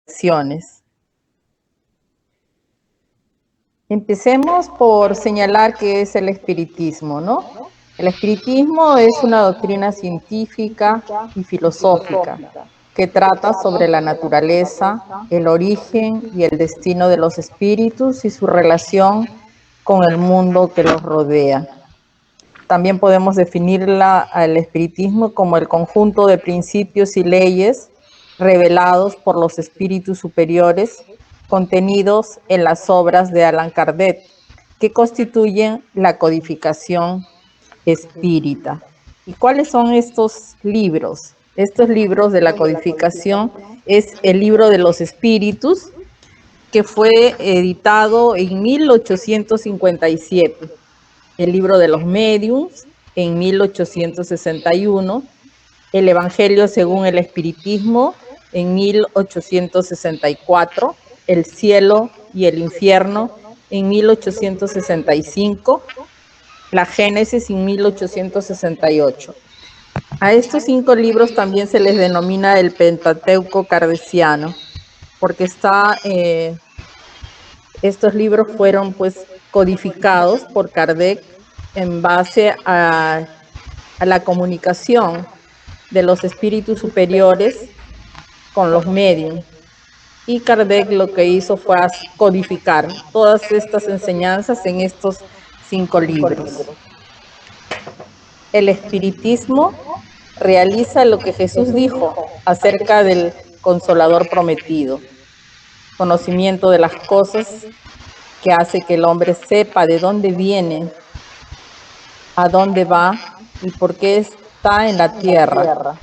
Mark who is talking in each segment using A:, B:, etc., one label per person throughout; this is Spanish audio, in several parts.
A: reflexiones. Empecemos por señalar qué es el espiritismo, ¿no? El espiritismo es una doctrina científica y filosófica que trata sobre la naturaleza, el origen y el destino de los espíritus y su relación con el mundo que los rodea. También podemos definirla al espiritismo como el conjunto de principios y leyes revelados por los espíritus superiores contenidos en las obras de Allan Kardec, que constituyen la codificación espírita. ¿Y cuáles son estos libros? Estos libros de la codificación es el libro de los espíritus, que fue editado en 1857. El libro de los médiums en 1861, el Evangelio según el Espiritismo en 1864, el cielo y el infierno en 1865, la Génesis en 1868. A estos 5 libros también se les denomina el Pentateuco kardeciano, porque estos libros fueron pues codificados por Kardec en base a la comunicación de los espíritus superiores con los medios. Y Kardec lo que hizo fue codificar todas estas enseñanzas en estos 5 libros. El espiritismo realiza lo que Jesús dijo acerca del Consolador prometido: conocimiento de las cosas que hace que el hombre sepa de dónde viene, a dónde va y por qué está en la tierra.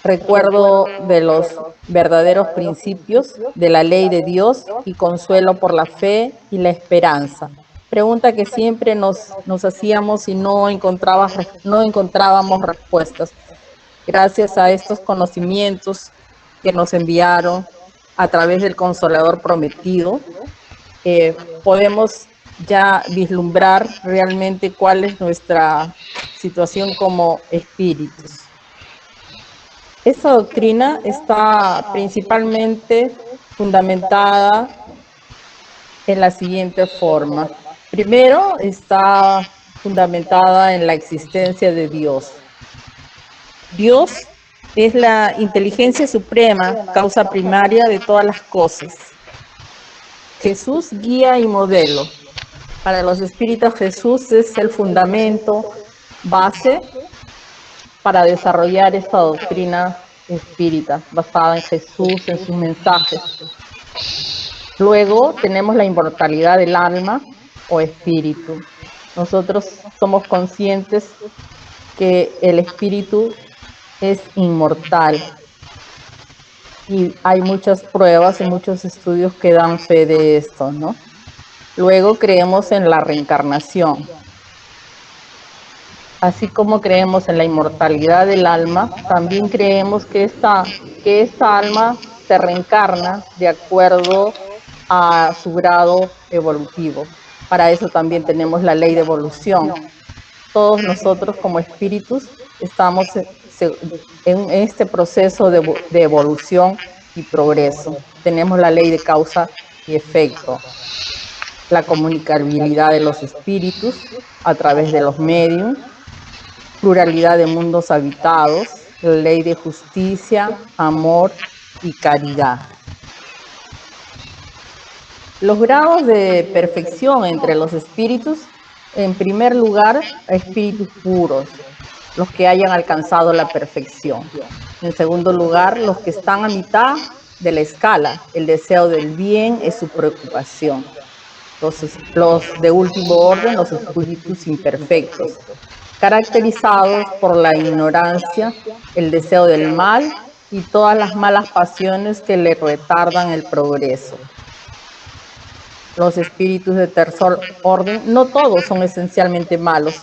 A: Recuerdo de los verdaderos principios de la ley de Dios y consuelo por la fe y la esperanza. Pregunta que siempre nos hacíamos y no encontrábamos respuestas. Gracias a estos conocimientos que nos enviaron a través del Consolador prometido, podemos ya vislumbrar realmente cuál es nuestra situación como espíritus. Esta doctrina está principalmente fundamentada en la siguiente forma. Primero, está fundamentada en la existencia de Dios. Dios es la inteligencia suprema, causa primaria de todas las cosas. Jesús, guía y modelo. Para los espíritas, Jesús es el fundamento, base para desarrollar esta doctrina espírita, basada en Jesús, en sus mensajes. Luego tenemos la inmortalidad del alma o espíritu. Nosotros somos conscientes que el espíritu es inmortal. Y hay muchas pruebas y muchos estudios que dan fe de esto, ¿no? Luego creemos en la reencarnación. Así como creemos en la inmortalidad del alma, también creemos que esta alma se reencarna de acuerdo a su grado evolutivo. Para eso también tenemos la ley de evolución. Todos nosotros como espíritus estamos en este proceso de evolución y progreso. Tenemos la ley de causa y efecto, la comunicabilidad de los espíritus a través de los medios, pluralidad de mundos habitados, la ley de justicia, amor y caridad. Los grados de perfección entre los espíritus: en primer lugar, espíritus puros, los que hayan alcanzado la perfección. En segundo lugar, los que están a mitad de la escala, el deseo del bien es su preocupación. Los de último orden, los espíritus imperfectos, caracterizados por la ignorancia, el deseo del mal y todas las malas pasiones que le retardan el progreso. Los espíritus de tercer orden, no todos son esencialmente malos,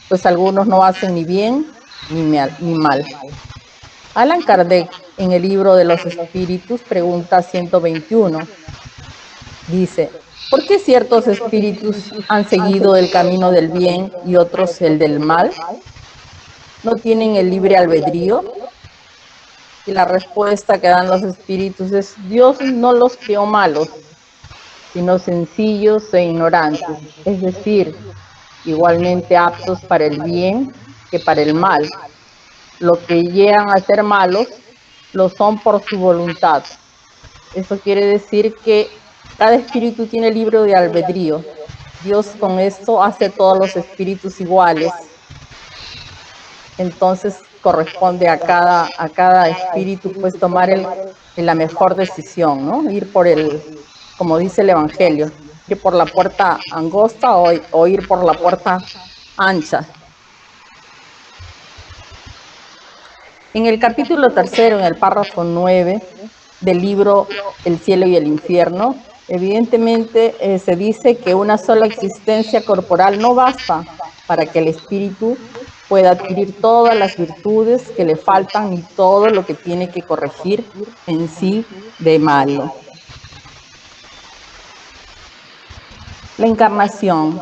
A: pues algunos no hacen ni bien ni mal. Allan Kardec, en el libro de los espíritus, pregunta 121, dice: ¿por qué ciertos espíritus han seguido el camino del bien y otros el del mal? ¿No tienen el libre albedrío? Y la respuesta que dan los espíritus es: Dios no los creó malos, sino sencillos e ignorantes, es decir, igualmente aptos para el bien que para el mal. Lo que llegan a ser malos lo son por su voluntad. Eso quiere decir que cada espíritu tiene libre de albedrío. Dios con esto hace a todos los espíritus iguales. Entonces corresponde a cada espíritu pues tomar la mejor decisión, ¿no? Ir por como dice el Evangelio, ir por la puerta angosta o ir por la puerta ancha. En el capítulo 3, en el párrafo 9 del libro El cielo y el infierno, evidentemente se dice que una sola existencia corporal no basta para que el espíritu pueda adquirir todas las virtudes que le faltan y todo lo que tiene que corregir en sí de malo. La encarnación.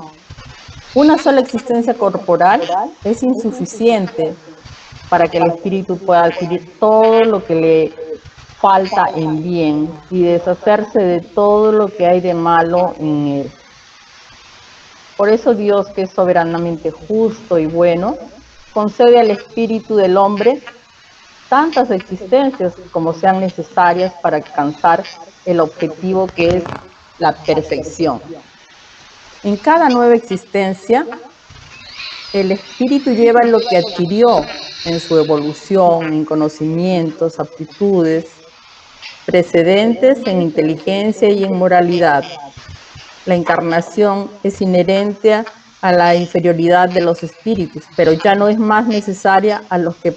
A: Una sola existencia corporal es insuficiente para que el espíritu pueda adquirir todo lo que le falta en bien y deshacerse de todo lo que hay de malo en él. Por eso Dios, que es soberanamente justo y bueno, concede al espíritu del hombre tantas existencias como sean necesarias para alcanzar el objetivo, que es la perfección. En cada nueva existencia, el espíritu lleva lo que adquirió en su evolución, en conocimientos, aptitudes, precedentes en inteligencia y en moralidad. La encarnación es inherente a la inferioridad de los espíritus, pero ya no es más necesaria a los que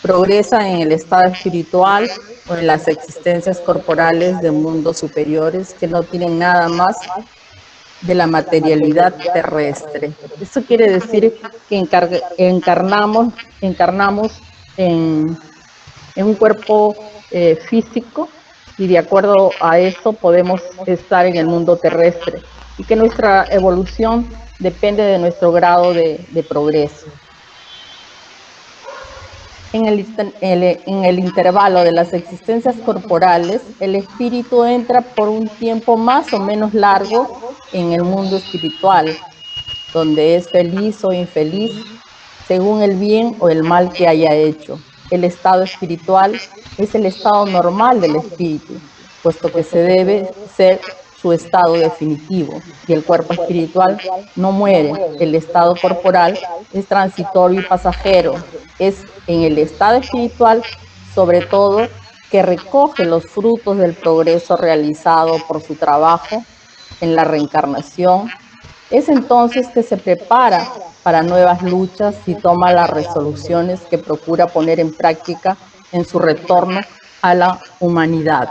A: progresan en el estado espiritual o en las existencias corporales de mundos superiores que no tienen nada más de la materialidad terrestre. Eso quiere decir que encarnamos en un cuerpo físico, y de acuerdo a eso podemos estar en el mundo terrestre, y que nuestra evolución depende de nuestro grado de progreso. En el intervalo de las existencias corporales, el espíritu entra por un tiempo más o menos largo en el mundo espiritual, donde es feliz o infeliz según el bien o el mal que haya hecho. El estado espiritual es el estado normal del espíritu, puesto que se debe ser su estado definitivo, y el cuerpo espiritual no muere. El estado corporal es transitorio y pasajero. Es en el estado espiritual, sobre todo, que recoge los frutos del progreso realizado por su trabajo en la reencarnación. Es entonces que se prepara para nuevas luchas y toma las resoluciones que procura poner en práctica en su retorno a la humanidad.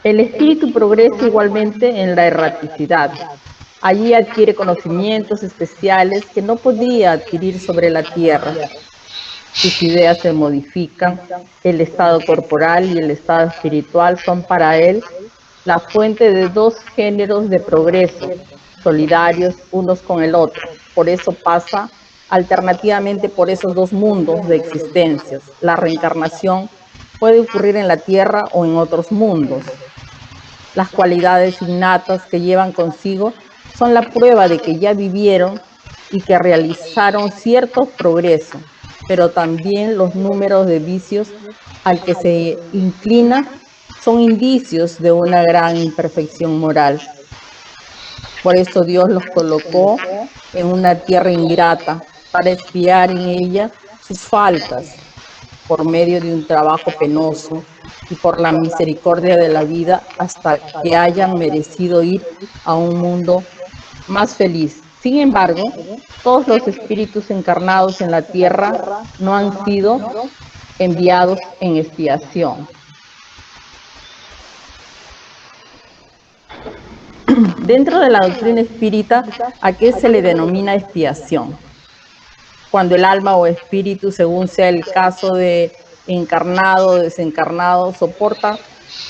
A: El espíritu progresa igualmente en la erraticidad. Allí adquiere conocimientos especiales que no podía adquirir sobre la tierra. Sus ideas se modifican. El estado corporal y el estado espiritual son para él la fuente de dos géneros de progreso, solidarios unos con el otro. Por eso pasa alternativamente por esos dos mundos de existencias. La reencarnación puede ocurrir en la tierra o en otros mundos. Las cualidades innatas que llevan consigo son la prueba de que ya vivieron y que realizaron cierto progreso, pero también los números de vicios al que se inclina son indicios de una gran imperfección moral. Por eso Dios los colocó en una tierra ingrata, para expiar en ella sus faltas, por medio de un trabajo penoso y por la misericordia de la vida, hasta que hayan merecido ir a un mundo más feliz. Sin embargo, todos los espíritus encarnados en la tierra no han sido enviados en expiación. Dentro de la doctrina espírita, ¿a qué se le denomina expiación? Cuando el alma o espíritu, según sea el caso de encarnado o desencarnado, soporta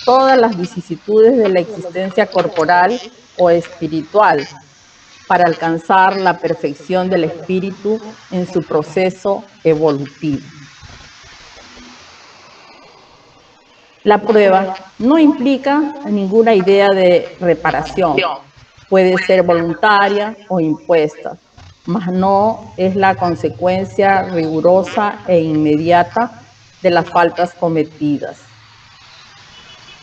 A: todas las vicisitudes de la existencia corporal o espiritual, para alcanzar la perfección del espíritu en su proceso evolutivo. La prueba no implica ninguna idea de reparación. Puede ser voluntaria o impuesta, mas no es la consecuencia rigurosa e inmediata de las faltas cometidas.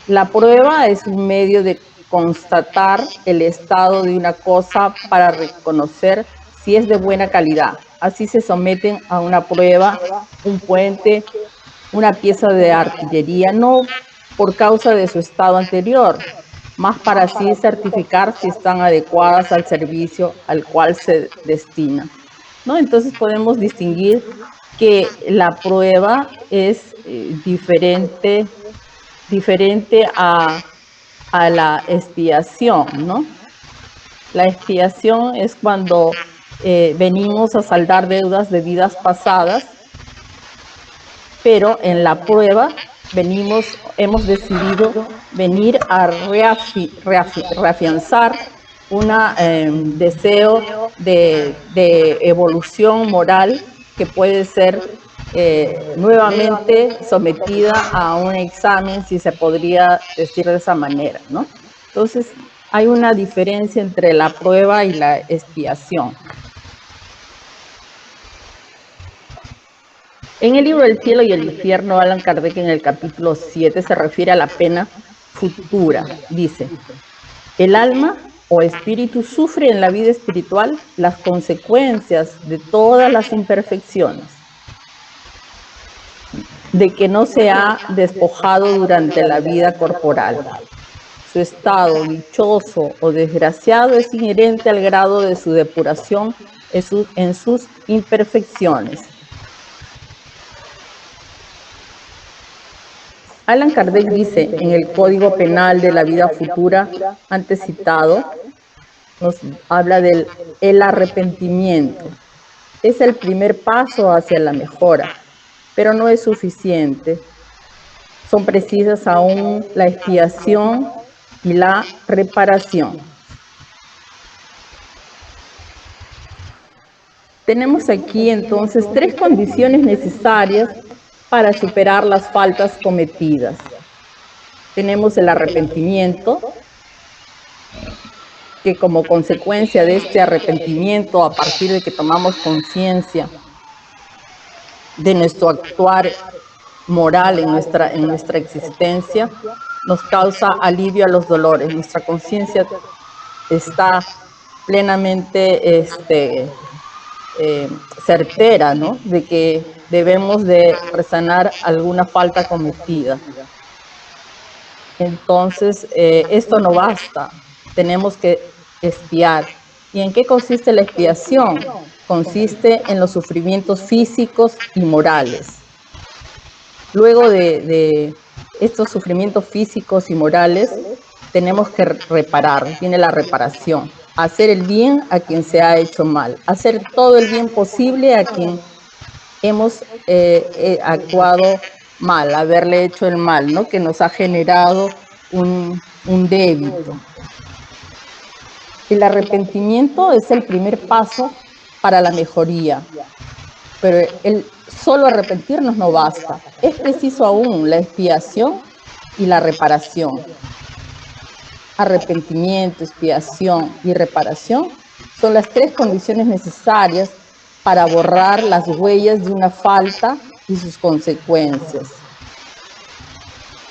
A: La prueba es un medio de constatar el estado de una cosa para reconocer si es de buena calidad. Así se someten a una prueba un puente, una pieza de artillería, no por causa de su estado anterior, más para así certificar si están adecuadas al servicio al cual se destina, ¿no? Entonces podemos distinguir que la prueba es diferente a la expiación, ¿no? La expiación es cuando venimos a saldar deudas de vidas pasadas, pero en la prueba hemos decidido venir a reafianzar un deseo de evolución moral que puede ser nuevamente sometida a un examen, si se podría decir de esa manera, ¿no? Entonces, hay una diferencia entre la prueba y la expiación. En el libro El cielo y el infierno, Allan Kardec en el capítulo 7 se refiere a la pena futura. Dice, el alma o espíritu sufre en la vida espiritual las consecuencias de todas las imperfecciones de que no se ha despojado durante la vida corporal. Su estado dichoso o desgraciado es inherente al grado de su depuración en sus imperfecciones. Allan Kardec dice en el Código Penal de la Vida Futura, antes citado, nos habla del arrepentimiento. Es el primer paso hacia la mejora, pero no es suficiente. Son precisas aún la expiación y la reparación. Tenemos aquí entonces 3 condiciones necesarias para superar las faltas cometidas. Tenemos el arrepentimiento, que como consecuencia de este arrepentimiento, a partir de que tomamos conciencia de nuestro actuar moral en nuestra existencia, nos causa alivio a los dolores. Nuestra conciencia está plenamente certera, ¿no?, de que debemos de resanar alguna falta cometida. Entonces, esto no basta, tenemos que expiar. ¿Y en qué consiste la expiación? Consiste en los sufrimientos físicos y morales. Luego de estos sufrimientos físicos y morales, tenemos que reparar, viene la reparación. Hacer el bien a quien se ha hecho mal, hacer todo el bien posible a quien hemos actuado mal, haberle hecho el mal, ¿no?, que nos ha generado un débito. El arrepentimiento es el primer paso para la mejoría, pero el solo arrepentirnos no basta. Es preciso aún la expiación y la reparación. Arrepentimiento, expiación y reparación son las 3 condiciones necesarias para borrar las huellas de una falta y sus consecuencias.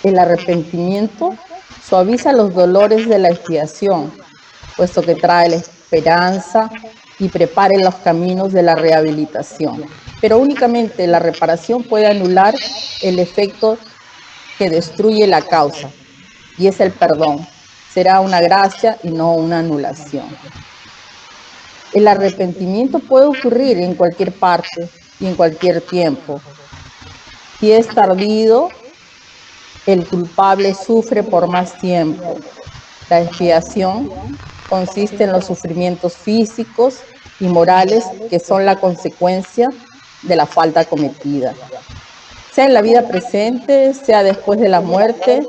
A: El arrepentimiento suaviza los dolores de la expiación, puesto que trae la esperanza y prepara los caminos de la rehabilitación. Pero únicamente la reparación puede anular el efecto que destruye la causa, y es el perdón. Será una gracia y no una anulación. El arrepentimiento puede ocurrir en cualquier parte y en cualquier tiempo. Si es tardío, el culpable sufre por más tiempo. La expiación consiste en los sufrimientos físicos y morales que son la consecuencia de la falta cometida. Sea en la vida presente, sea después de la muerte,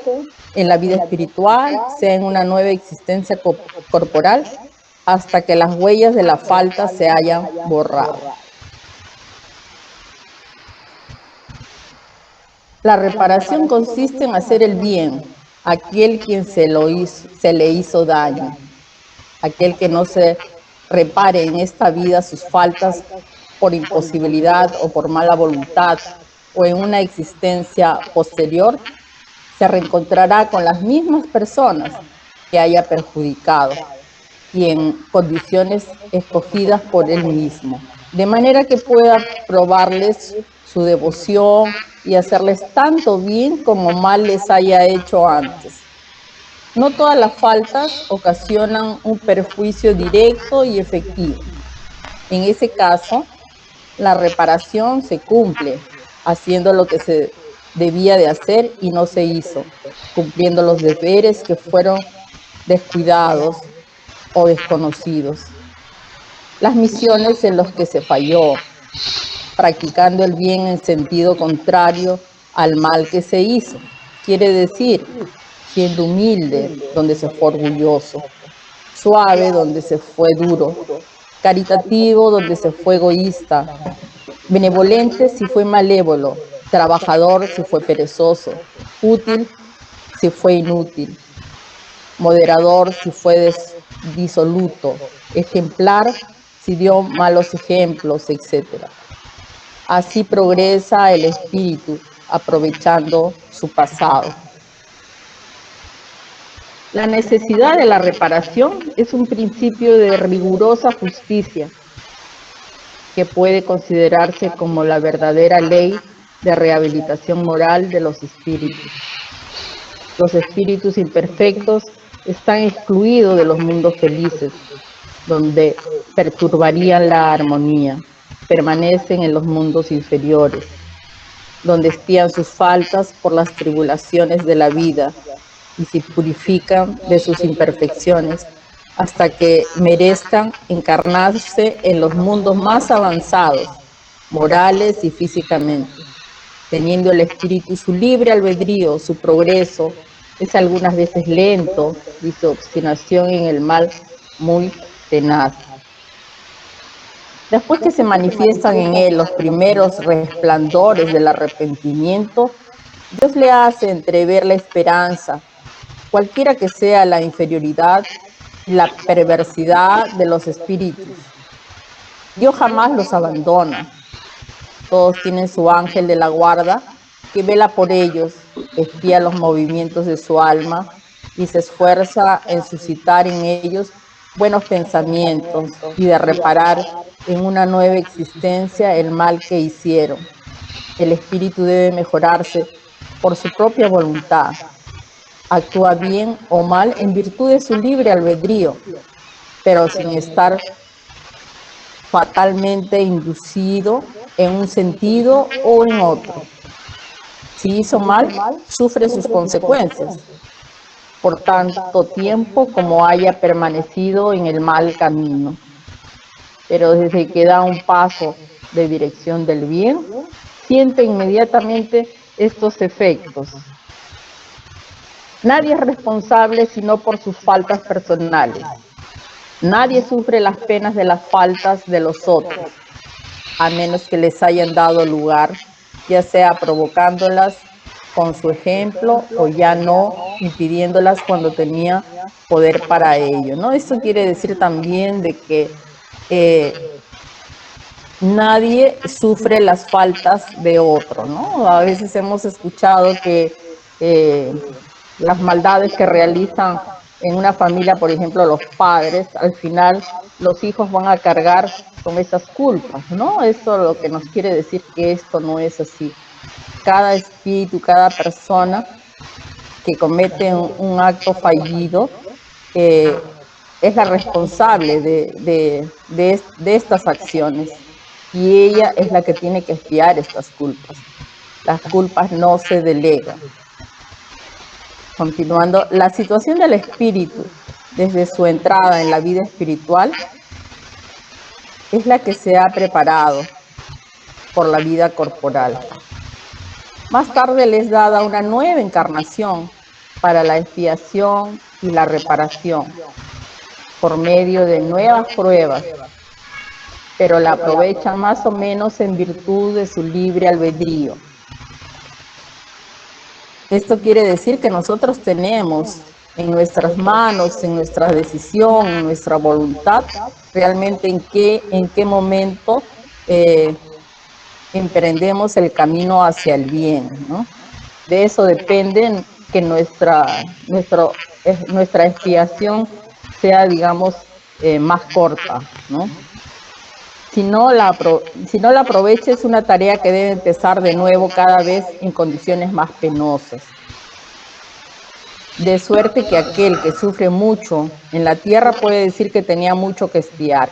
A: en la vida espiritual, sea en una nueva existencia corporal, hasta que las huellas de la falta se hayan borrado. La reparación consiste en hacer el bien a aquel quien se le hizo daño, aquel que no se repare en esta vida sus faltas por imposibilidad o por mala voluntad o en una existencia posterior, se reencontrará con las mismas personas que haya perjudicado y en condiciones escogidas por él mismo, de manera que pueda probarles su devoción y hacerles tanto bien como mal les haya hecho antes. No todas las faltas ocasionan un perjuicio directo y efectivo. En ese caso, la reparación se cumple, haciendo lo que se debía de hacer y no se hizo, cumpliendo los deberes que fueron descuidados o desconocidos, las misiones en las que se falló, practicando el bien en sentido contrario al mal que se hizo. Quiere decir, siendo humilde donde se fue orgulloso, suave donde se fue duro, caritativo donde se fue egoísta, benevolente si fue malévolo, trabajador si fue perezoso, útil si fue inútil, moderador si fue disoluto, ejemplar si dio malos ejemplos, etc. Así progresa el espíritu, aprovechando su pasado. La necesidad de la reparación es un principio de rigurosa justicia que puede considerarse como la verdadera ley de rehabilitación moral de los espíritus. Los espíritus imperfectos están excluidos de los mundos felices, donde perturbarían la armonía. Permanecen en los mundos inferiores, donde espían sus faltas por las tribulaciones de la vida y se purifican de sus imperfecciones hasta que merezcan encarnarse en los mundos más avanzados, morales y físicamente. Teniendo el espíritu su libre albedrío, su progreso es algunas veces lento y su obstinación en el mal muy tenaz. Después que se manifiestan en él los primeros resplandores del arrepentimiento, Dios le hace entrever la esperanza, cualquiera que sea la inferioridad y la perversidad de los espíritus. Dios jamás los abandona. Todos tienen su ángel de la guarda que vela por ellos, espía los movimientos de su alma y se esfuerza en suscitar en ellos buenos pensamientos y de reparar en una nueva existencia el mal que hicieron. El espíritu debe mejorarse por su propia voluntad. Actúa bien o mal en virtud de su libre albedrío, pero sin estar fatalmente inducido en un sentido o en otro. Si hizo mal, sufre sus consecuencias por tanto tiempo como haya permanecido en el mal camino. Pero desde que da un paso de dirección del bien, siente inmediatamente estos efectos. Nadie es responsable sino por sus faltas personales. Nadie sufre las penas de las faltas de los otros, a menos que les hayan dado lugar, ya sea provocándolas con su ejemplo o ya no, impidiéndolas cuando tenía poder para ello, ¿no? Esto quiere decir también de que nadie sufre las faltas de otro, ¿no? A veces hemos escuchado que las maldades que realizan en una familia, por ejemplo, los padres, al final los hijos van a cargar con esas culpas, ¿no? Eso lo que nos quiere decir que esto no es así. Cada espíritu, cada persona que comete un acto fallido es la responsable de estas acciones y ella es la que tiene que expiar estas culpas. Las culpas no se delegan. Continuando, la situación del espíritu desde su entrada en la vida espiritual es la que se ha preparado por la vida corporal. Más tarde le es dada una nueva encarnación para la expiación y la reparación. por medio de nuevas pruebas, pero la aprovechan más o menos en virtud de su libre albedrío. Esto quiere decir que nosotros tenemos en nuestras manos, en nuestra decisión, en nuestra voluntad, realmente en qué momento emprendemos el camino hacia el bien, ¿no? De eso depende que nuestra expiación sea, digamos, más corta, ¿no? Si no la aprovecha, es una tarea que debe empezar de nuevo cada vez en condiciones más penosas. De suerte que aquel que sufre mucho en la tierra puede decir que tenía mucho que expiar.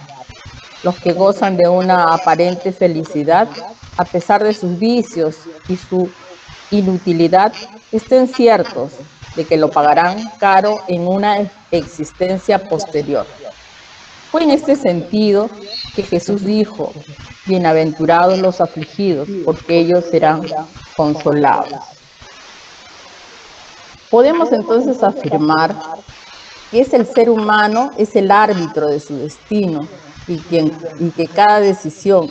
A: Los que gozan de una aparente felicidad, a pesar de sus vicios y su inutilidad, estén ciertos de que lo pagarán caro en una existencia posterior. Fue en este sentido que Jesús dijo: bienaventurados los afligidos, porque ellos serán consolados. Podemos entonces afirmar que es el ser humano, es el árbitro de su destino, y que cada decisión,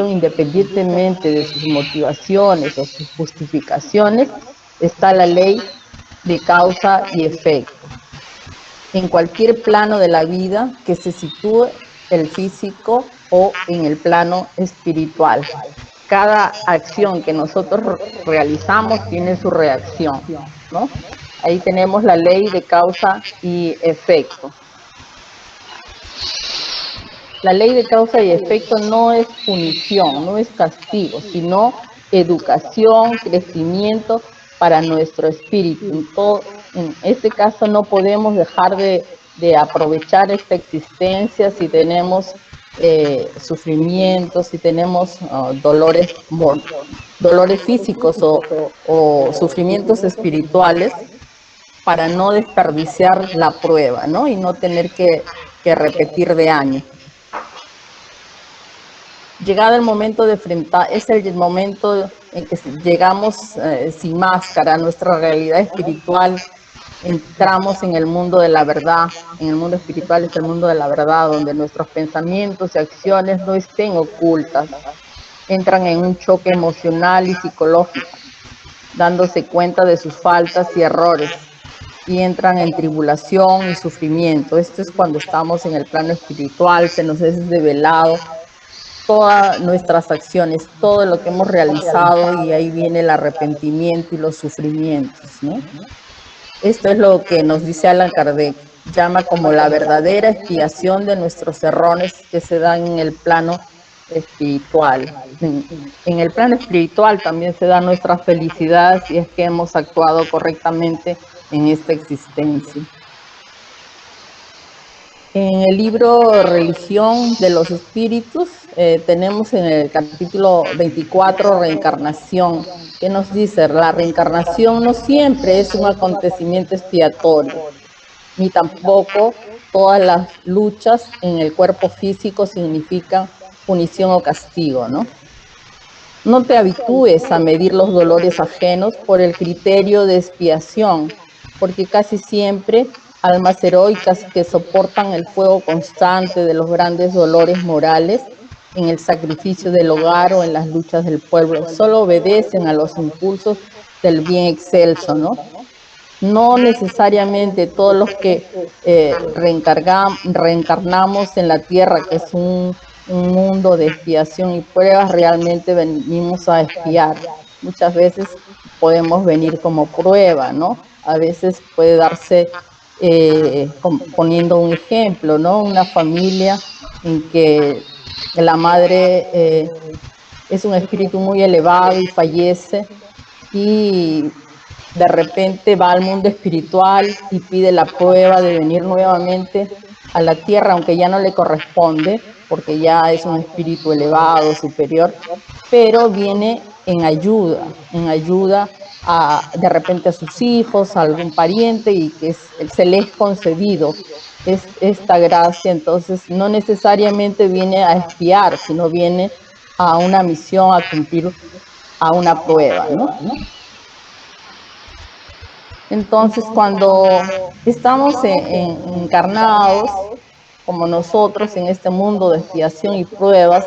A: independientemente de sus motivaciones o sus justificaciones, está la ley de causa y efecto. En cualquier plano de la vida que se sitúe, el físico o en el plano espiritual. Cada acción que nosotros realizamos tiene su reacción, ¿no? Ahí tenemos la ley de causa y efecto. La ley de causa y efecto no es punición, no es castigo, sino educación, crecimiento para nuestro espíritu. En este caso no podemos dejar de aprovechar esta existencia si tenemos sufrimientos, si tenemos dolores físicos o sufrimientos espirituales, para no desperdiciar la prueba, ¿no? Y no tener que repetir de año. Llegado el momento de enfrentar, es el momento en que llegamos sin máscara a nuestra realidad espiritual, entramos en el mundo de la verdad. En el mundo espiritual es el mundo de la verdad, donde nuestros pensamientos y acciones no estén ocultas, entran en un choque emocional y psicológico, dándose cuenta de sus faltas y errores, y entran en tribulación y sufrimiento. Esto es cuando estamos en el plano espiritual, se nos es develado todas nuestras acciones, todo lo que hemos realizado, y ahí viene el arrepentimiento y los sufrimientos, ¿no? Esto es lo que nos dice Allan Kardec, llama como la verdadera expiación de nuestros errores que se dan en el plano espiritual. En el plano espiritual también se da nuestra felicidad si es que hemos actuado correctamente en esta existencia. En el libro Religión de los Espíritus tenemos en el capítulo 24 Reencarnación, que nos dice: la reencarnación no siempre es un acontecimiento expiatorio, ni tampoco todas las luchas en el cuerpo físico significan punición o castigo, ¿no? No te habitúes a medir los dolores ajenos por el criterio de expiación, porque casi siempre almas heroicas que soportan el fuego constante de los grandes dolores morales en el sacrificio del hogar o en las luchas del pueblo solo obedecen a los impulsos del bien excelso, ¿no? No necesariamente todos los que reencarnamos en la tierra, que es un mundo de expiación y pruebas, realmente venimos a expiar. Muchas veces podemos venir como prueba, ¿no? A veces puede darse, poniendo un ejemplo, ¿no? Una familia en que la madre es un espíritu muy elevado y fallece, y de repente va al mundo espiritual y pide la prueba de venir nuevamente a la tierra, aunque ya no le corresponde, porque ya es un espíritu elevado, superior, pero viene en ayuda de repente a sus hijos, a algún pariente, y que se les es concedido esta gracia. Entonces no necesariamente viene a expiar, sino viene a una misión, a cumplir a una prueba, ¿no? Entonces, cuando estamos encarnados, como nosotros, en este mundo de expiación y pruebas,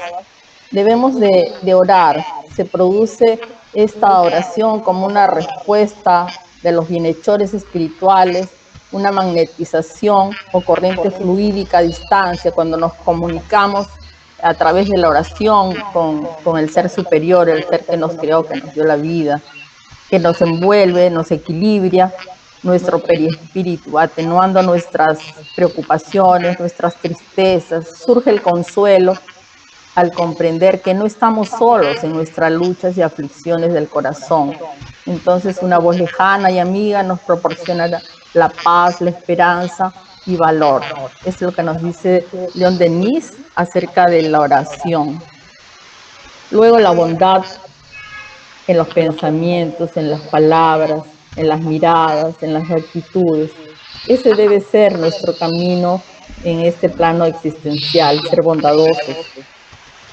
A: debemos de orar. Se produce esta oración como una respuesta de los bienhechores espirituales, una magnetización o corriente fluídica a distancia cuando nos comunicamos a través de la oración con el ser superior, el ser que nos creó, que nos dio la vida, que nos envuelve, nos equilibra nuestro perispíritu, atenuando nuestras preocupaciones, nuestras tristezas. Surge el consuelo al comprender que no estamos solos en nuestras luchas y aflicciones del corazón. Entonces una voz lejana y amiga nos proporciona la paz, la esperanza y valor. Es lo que nos dice León Denis acerca de la oración. Luego la bondad en los pensamientos, en las palabras, en las miradas, en las actitudes. Ese debe ser nuestro camino en este plano existencial, ser bondadosos.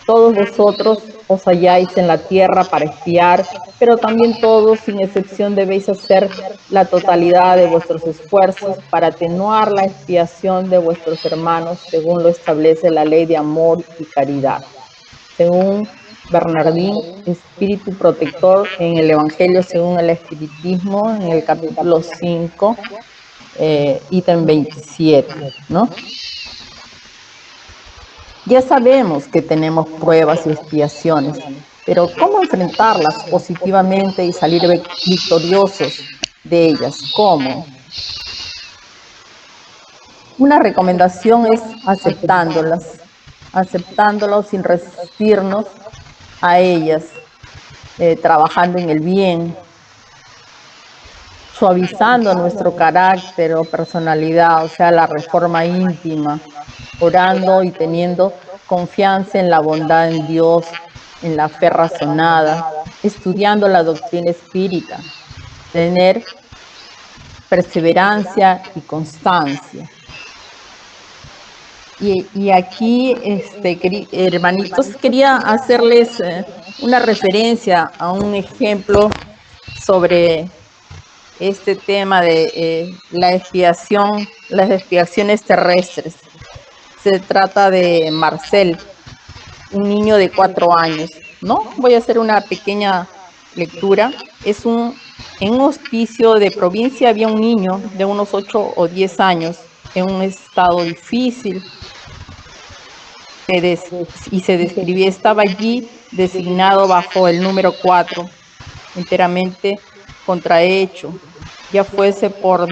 A: Todos vosotros os halláis en la tierra para espiar, pero también todos, sin excepción, debéis hacer la totalidad de vuestros esfuerzos para atenuar la expiación de vuestros hermanos, según lo establece la ley de amor y caridad. Según Bernardín, espíritu protector en el Evangelio según el Espiritismo, en el capítulo 5, ítem 27, ¿no? Ya sabemos que tenemos pruebas y expiaciones, pero ¿cómo enfrentarlas positivamente y salir victoriosos de ellas? ¿Cómo? Una recomendación es aceptándolas sin resistirnos a ellas, trabajando en el bien, suavizando nuestro carácter o personalidad, o sea, la reforma íntima, orando y teniendo confianza en la bondad en Dios, en la fe razonada, estudiando la doctrina espírita, tener perseverancia y constancia. Y aquí, hermanitos, quería hacerles una referencia a un ejemplo sobre este tema de las expiaciones terrestres. Se trata de Marcel, un niño de 4 años, ¿no? Voy a hacer una pequeña lectura. En un hospicio de provincia había un niño de unos 8 o 10 años en un estado difícil y se describía, estaba allí designado bajo el número 4, enteramente contrahecho, ya fuese por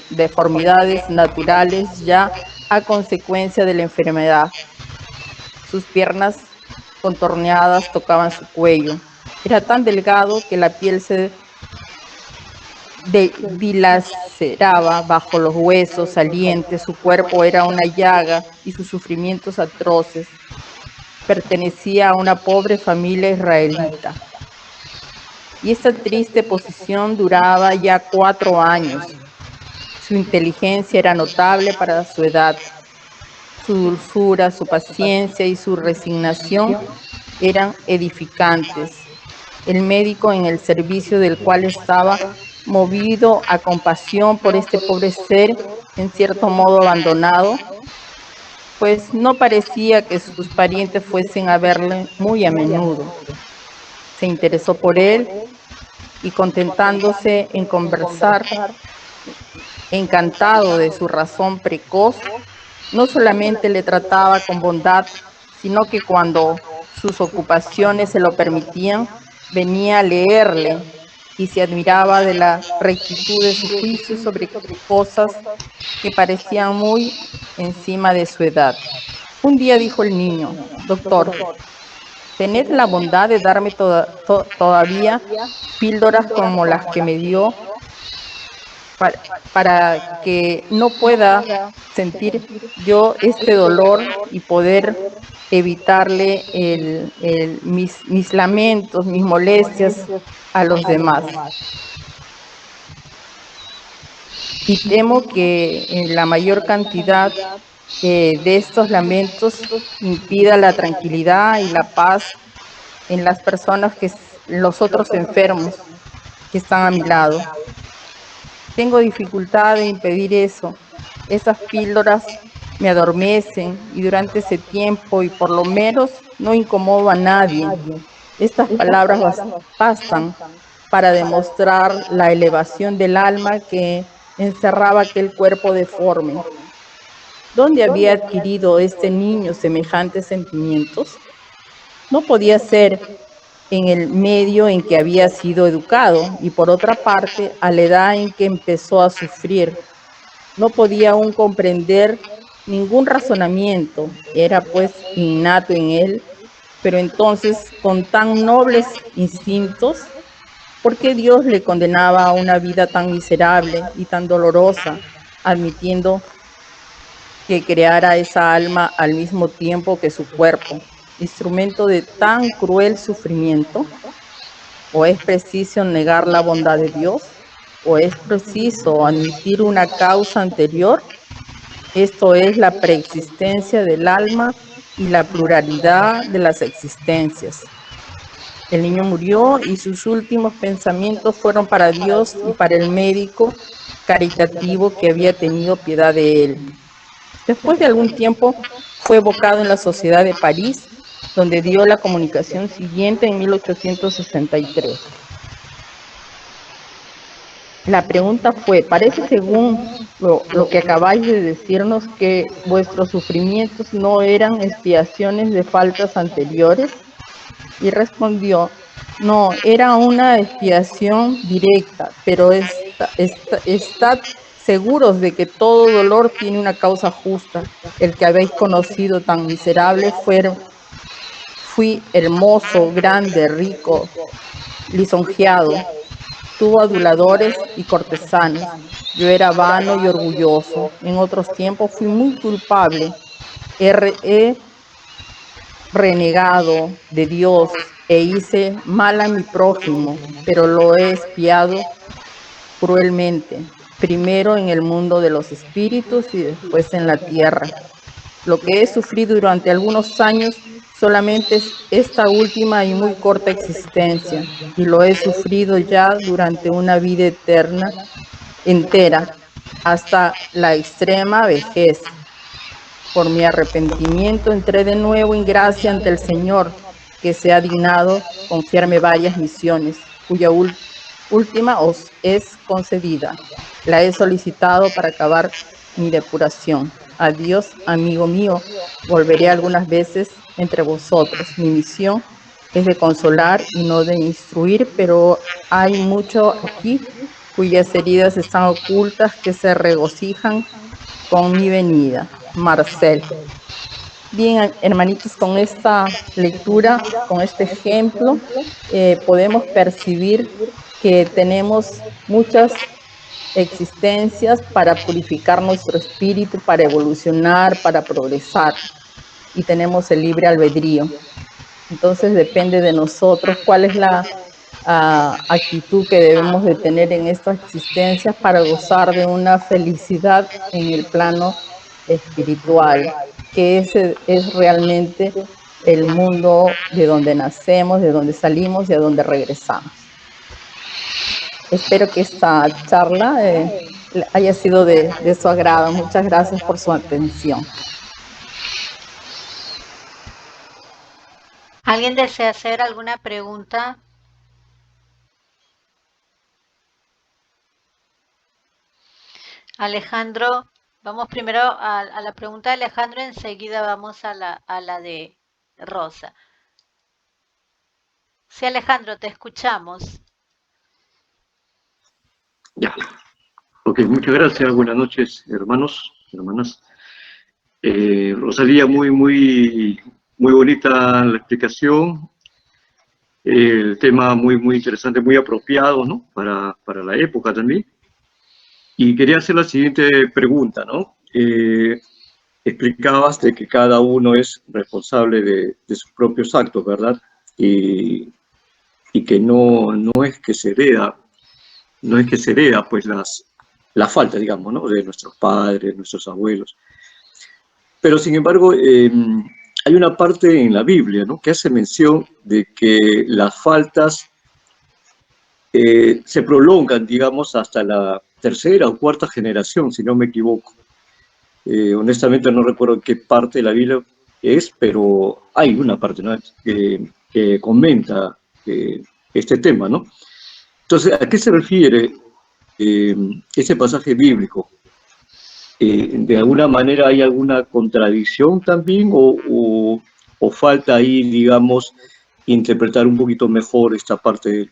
A: deformidades naturales, ya a consecuencia de la enfermedad. Sus piernas contorneadas tocaban su cuello. Era tan delgado que la piel se dilaceraba bajo los huesos salientes. Su cuerpo era una llaga y sus sufrimientos atroces. Pertenecía a una pobre familia israelita. Y esta triste posición duraba ya 4 años. Su inteligencia era notable para su edad. Su dulzura, su paciencia y su resignación eran edificantes. El médico, en el servicio del cual estaba, movido a compasión por este pobre ser, en cierto modo abandonado, pues no parecía que sus parientes fuesen a verle muy a menudo. Se interesó por él y, contentándose en conversar, encantado de su razón precoz, no solamente le trataba con bondad, sino que cuando sus ocupaciones se lo permitían, venía a leerle y se admiraba de la rectitud de su juicio sobre cosas que parecían muy encima de su edad. Un día dijo el niño: doctor, tened la bondad de darme todavía píldoras como las que me dio para que no pueda sentir yo este dolor y poder evitarle mis lamentos, mis molestias a los demás. Y temo que en la mayor cantidad de estos lamentos impida la tranquilidad y la paz en las personas los otros enfermos que están a mi lado. Tengo dificultad de impedir eso. Esas píldoras me adormecen y durante ese tiempo y por lo menos no incomodo a nadie. Estas palabras bastan para demostrar la elevación del alma que encerraba aquel cuerpo deforme. ¿Dónde había adquirido este niño semejantes sentimientos? No podía ser en el medio en que había sido educado y por otra parte a la edad en que empezó a sufrir. No podía aún comprender ningún razonamiento, era pues innato en él, pero entonces con tan nobles instintos, ¿por qué Dios le condenaba a una vida tan miserable y tan dolorosa, admitiendo que creara esa alma al mismo tiempo que su cuerpo, instrumento de tan cruel sufrimiento? ¿O es preciso negar la bondad de Dios? ¿O es preciso admitir una causa anterior? Esto es la preexistencia del alma y la pluralidad de las existencias. El niño murió y sus últimos pensamientos fueron para Dios y para el médico caritativo que había tenido piedad de él. Después de algún tiempo fue evocado en la Sociedad de París, donde dio la comunicación siguiente en 1863. La pregunta fue, parece según lo que acabáis de decirnos que vuestros sufrimientos no eran expiaciones de faltas anteriores. Y respondió, no, era una expiación directa, pero estad seguros de que todo dolor tiene una causa justa. El que habéis conocido tan miserable fui hermoso, grande, rico, lisonjeado. Tuvo aduladores y cortesanos. Yo era vano y orgulloso. En otros tiempos fui muy culpable. He renegado de Dios e hice mal a mi prójimo, pero lo he expiado cruelmente, primero en el mundo de los espíritus y después en la tierra. Lo que he sufrido durante algunos años solamente es esta última y muy corta existencia, y lo he sufrido ya durante una vida eterna, entera, hasta la extrema vejez. Por mi arrepentimiento entré de nuevo en gracia ante el Señor, que se ha dignado confiarme varias misiones, cuya última os es concedida. La he solicitado para acabar mi depuración. Adiós, amigo mío, volveré algunas veces entre vosotros. Mi misión es de consolar y no de instruir, pero hay mucho aquí cuyas heridas están ocultas que se regocijan con mi venida. Marcel. Bien, hermanitos, con esta lectura, con este ejemplo, podemos percibir que tenemos muchas existencias para purificar nuestro espíritu, para evolucionar, para progresar, y tenemos el libre albedrío. Entonces depende de nosotros cuál es la actitud que debemos de tener en estas existencias para gozar de una felicidad en el plano espiritual, que ese es realmente el mundo de donde nacemos, de donde salimos y a donde regresamos. Espero que esta charla haya sido de su agrado. Muchas gracias por su atención.
B: ¿Alguien desea hacer alguna pregunta? Alejandro, vamos primero a la pregunta de Alejandro, enseguida vamos a la de Rosa. Sí, Alejandro, te escuchamos.
C: Ya. Ok, muchas gracias. Buenas noches, hermanos, hermanas. Rosalía, muy bonita la explicación. El tema muy interesante, muy apropiado, ¿no? Para la época también. Y quería hacer la siguiente pregunta, ¿no? Explicabas de que cada uno es responsable de sus propios actos, ¿verdad? Y que no es que se hereda, pues la falta, digamos, ¿no? De nuestros padres, nuestros abuelos. Pero, sin embargo, hay una parte en la Biblia, ¿no? Que hace mención de que las faltas se prolongan, digamos, hasta la tercera o cuarta generación, si no me equivoco. Honestamente no recuerdo qué parte de la Biblia es, pero hay una parte, ¿no?, que comenta este tema, ¿no? Entonces, ¿a qué se refiere ese pasaje bíblico? ¿De alguna manera hay alguna contradicción también o falta ahí, digamos, interpretar un poquito mejor esta parte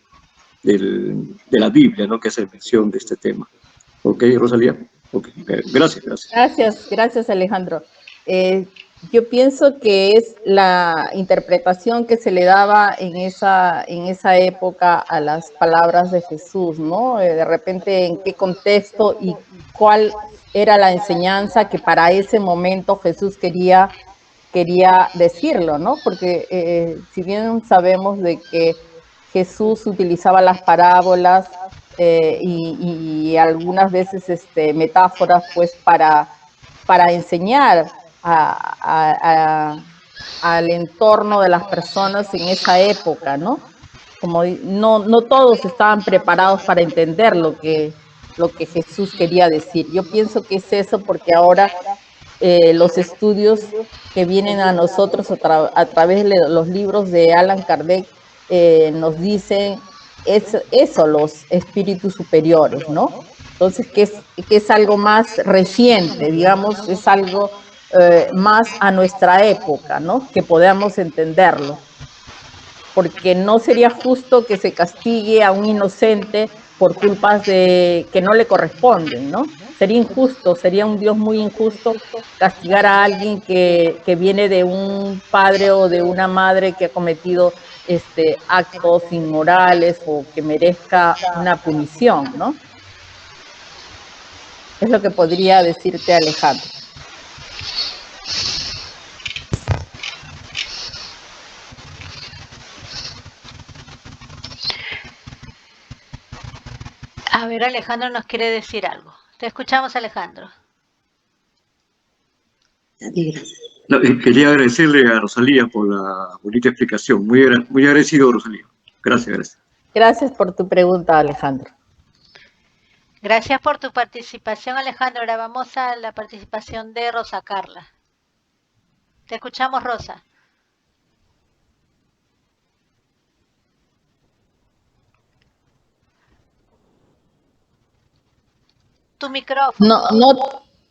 C: de la Biblia, ¿no?, que hace mención de este tema? ¿Ok, Rosalía? Okay. Gracias, gracias.
A: Gracias, Alejandro. Yo pienso que es la interpretación que se le daba en esa época a las palabras de Jesús, ¿no? De repente, en qué contexto y cuál era la enseñanza que para ese momento Jesús quería decirlo, ¿no? Porque si bien sabemos de que Jesús utilizaba las parábolas y algunas veces metáforas, pues para enseñar al entorno de las personas en esa época, ¿no? Como no todos estaban preparados para entender lo que Jesús quería decir. Yo pienso que es eso porque ahora los estudios que vienen a nosotros a través de los libros de Allan Kardec nos dicen eso, los espíritus superiores, ¿no? Entonces, que es algo más reciente, digamos, es algo más a nuestra época, ¿no? Que podamos entenderlo. Porque no sería justo que se castigue a un inocente por culpas que no le corresponden, ¿no? Sería injusto, sería un Dios muy injusto castigar a alguien que viene de un padre o de una madre que ha cometido actos inmorales o que merezca una punición, ¿no? Es lo que podría decirte, Alejandro.
B: A ver, Alejandro nos quiere decir algo. Te escuchamos, Alejandro.
C: No, quería agradecerle a Rosalía por la bonita explicación. Muy agradecido, Rosalía. Gracias, gracias.
A: Gracias por tu pregunta, Alejandro.
B: Gracias por tu participación, Alejandro. Ahora vamos a la participación de Rosa Carla. Te escuchamos, Rosa. Tu micrófono.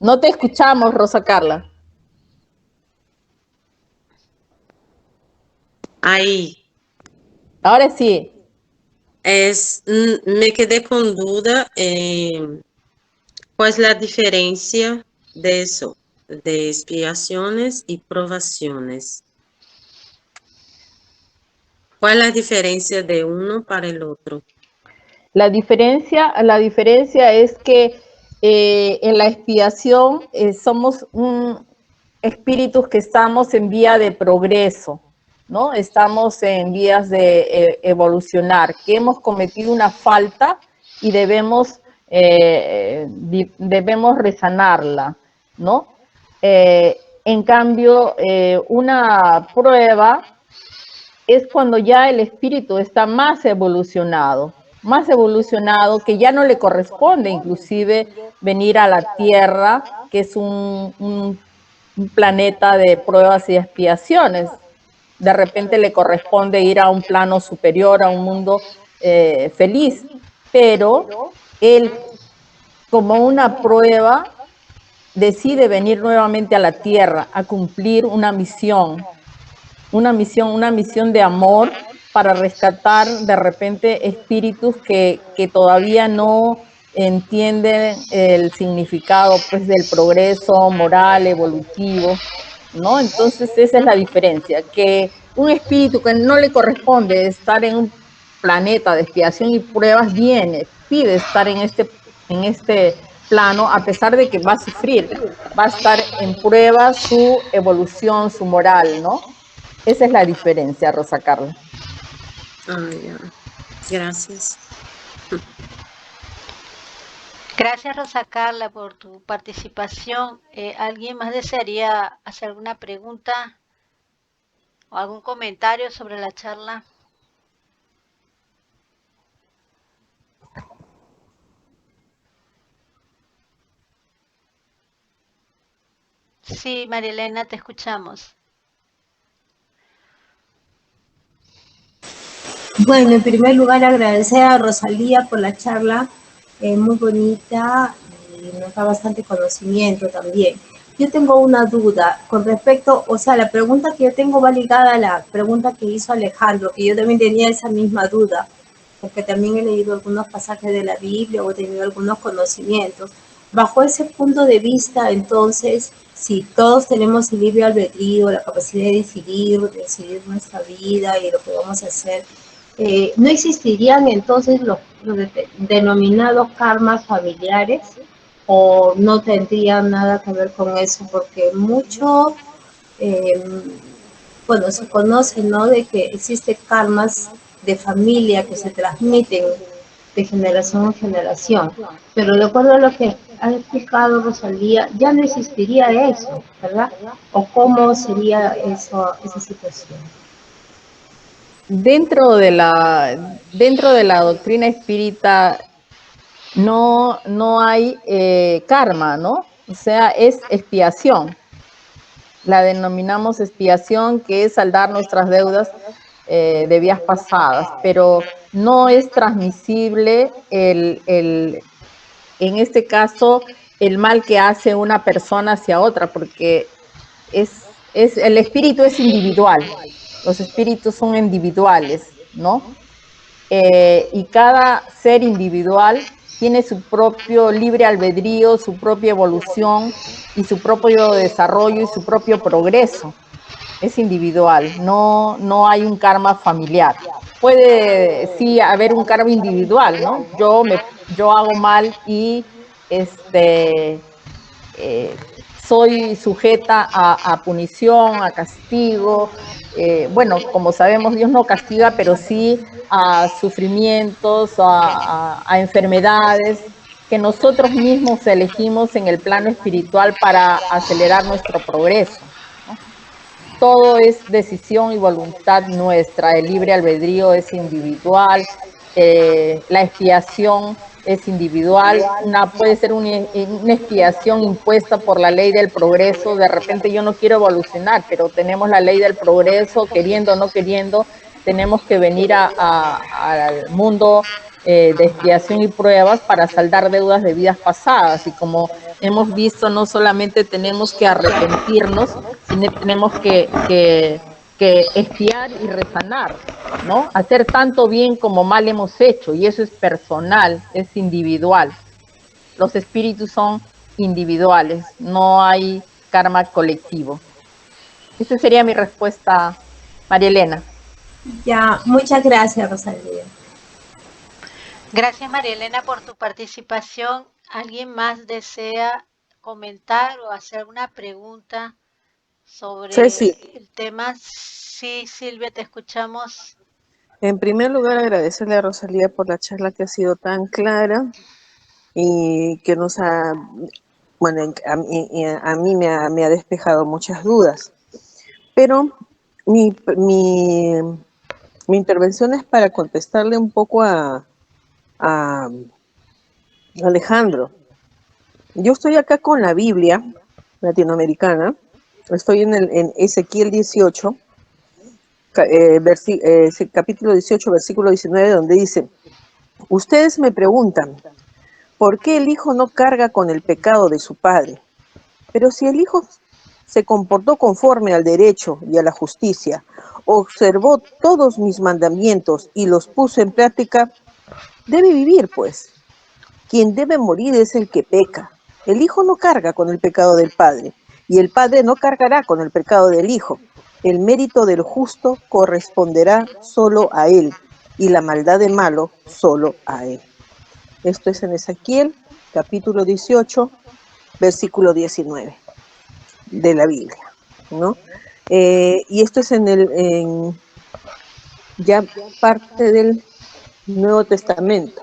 A: No te escuchamos, Rosa Carla.
D: Aí.
A: Ahora sí.
D: Me quedé con duda. ¿Cuál es la diferencia de eso, de expiaciones y provaciones? ¿Cuál es la diferencia de uno para el otro?
A: La diferencia es que en la expiación somos espíritus que estamos en vía de progreso, ¿no? Estamos en vías de evolucionar, que hemos cometido una falta y debemos resanarla, ¿no? En cambio, una prueba es cuando ya el espíritu está más evolucionado, que ya no le corresponde inclusive venir a la Tierra, que es un planeta de pruebas y expiaciones. De repente le corresponde ir a un plano superior, a un mundo feliz, pero él, como una prueba, decide venir nuevamente a la Tierra a cumplir una misión de amor para rescatar de repente espíritus que todavía no entienden el significado pues del progreso moral, evolutivo, ¿no? Entonces esa es la diferencia, que un espíritu que no le corresponde estar en un planeta de expiación y pruebas pide estar en este plano, a pesar de que va a sufrir, va a estar en prueba su evolución, su moral, ¿no? Esa es la diferencia, Rosa Carla.
D: Ya. Gracias.
B: Gracias, Rosa Carla, por tu participación. ¿Alguien más desearía hacer alguna pregunta o algún comentario sobre la charla? Sí, María Elena, te escuchamos.
E: Bueno, en primer lugar agradecer a Rosalía por la charla, muy bonita y nos da bastante conocimiento también. Yo tengo una duda con respecto, o sea, la pregunta que yo tengo va ligada a la pregunta que hizo Alejandro, que yo también tenía esa misma duda, porque también he leído algunos pasajes de la Biblia o he tenido algunos conocimientos. Bajo ese punto de vista, entonces, si todos tenemos el libre albedrío, la capacidad de decidir nuestra vida y lo que vamos a hacer, ¿no existirían entonces los denominados karmas familiares o no tendrían nada que ver con eso? Porque mucho, eh, bueno, se conoce, ¿no?, de que existen karmas de familia que se transmiten de generación en generación, pero de acuerdo a lo que ha explicado Rosalía, ya no existiría eso, ¿verdad? ¿O cómo sería eso, esa situación?
A: Dentro de la doctrina espírita no hay karma, ¿no? O sea, es expiación. La denominamos expiación, que es saldar nuestras deudas de vidas pasadas, pero no es transmisible en este caso, el mal que hace una persona hacia otra, porque el espíritu es individual, los espíritus son individuales, ¿no? Y cada ser individual tiene su propio libre albedrío, su propia evolución y su propio desarrollo y su propio progreso. Es individual, no hay un karma familiar. Puede sí haber un karma individual, ¿no? Yo hago mal y soy sujeta a punición, a castigo. Bueno, como sabemos, Dios no castiga, pero sí a sufrimientos, a enfermedades que nosotros mismos elegimos en el plano espiritual para acelerar nuestro progreso, ¿no? Todo es decisión y voluntad nuestra, el libre albedrío es individual, la expiación es individual, puede ser una expiación impuesta por la ley del progreso, de repente yo no quiero evolucionar, pero tenemos la ley del progreso, queriendo o no queriendo, tenemos que venir al mundo de expiación y pruebas para saldar deudas de vidas pasadas, y como hemos visto, no solamente tenemos que arrepentirnos, sino tenemos que expiar y resanar, ¿no? Hacer tanto bien como mal hemos hecho, y eso es personal, es individual. Los espíritus son individuales, no hay karma colectivo. Esa sería mi respuesta, María Elena.
E: Ya, muchas gracias, Rosalía.
B: Gracias, María Elena, por tu participación. ¿Alguien más desea comentar o hacer alguna pregunta sobre
F: Ceci,
B: el tema? Sí, Silvia, te escuchamos.
F: en primer lugar agradecerle a Rosalía por la charla que ha sido tan clara y que nos ha, bueno, a mí me ha despejado muchas dudas. Pero mi intervención es para contestarle un poco a Alejandro. Yo estoy acá con la Biblia latinoamericana, estoy en Ezequiel 18, capítulo 18, versículo 19, donde dice: ustedes me preguntan, ¿por qué el hijo no carga con el pecado de su padre? Pero si el hijo se comportó conforme al derecho y a la justicia, observó todos mis mandamientos y los puso en práctica, debe vivir, pues. Quien debe morir es el que peca. El hijo no carga con el pecado del padre, y el padre no cargará con el pecado del hijo. El mérito del justo corresponderá solo a él, y la maldad del malo solo a él. Esto es en Ezequiel, capítulo 18, versículo 19 de la Biblia, ¿no? Y esto es ya parte del Nuevo Testamento,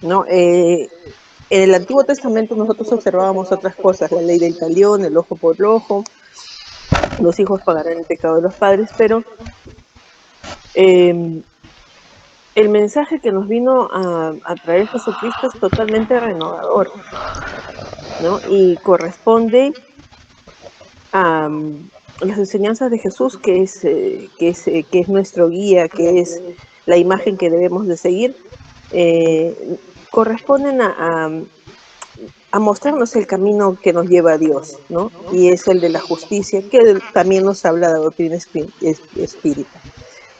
F: ¿no? En el Antiguo Testamento nosotros observábamos otras cosas, la ley del talión, el ojo por ojo, los hijos pagarán el pecado de los padres, pero el mensaje que nos vino a traer Jesucristo es totalmente renovador, ¿no? Y corresponde a las enseñanzas de Jesús, que es nuestro guía, que es la imagen que debemos de seguir, corresponden a mostrarnos el camino que nos lleva a Dios, ¿no? Y es el de la justicia, que también nos habla de la doctrina espírita.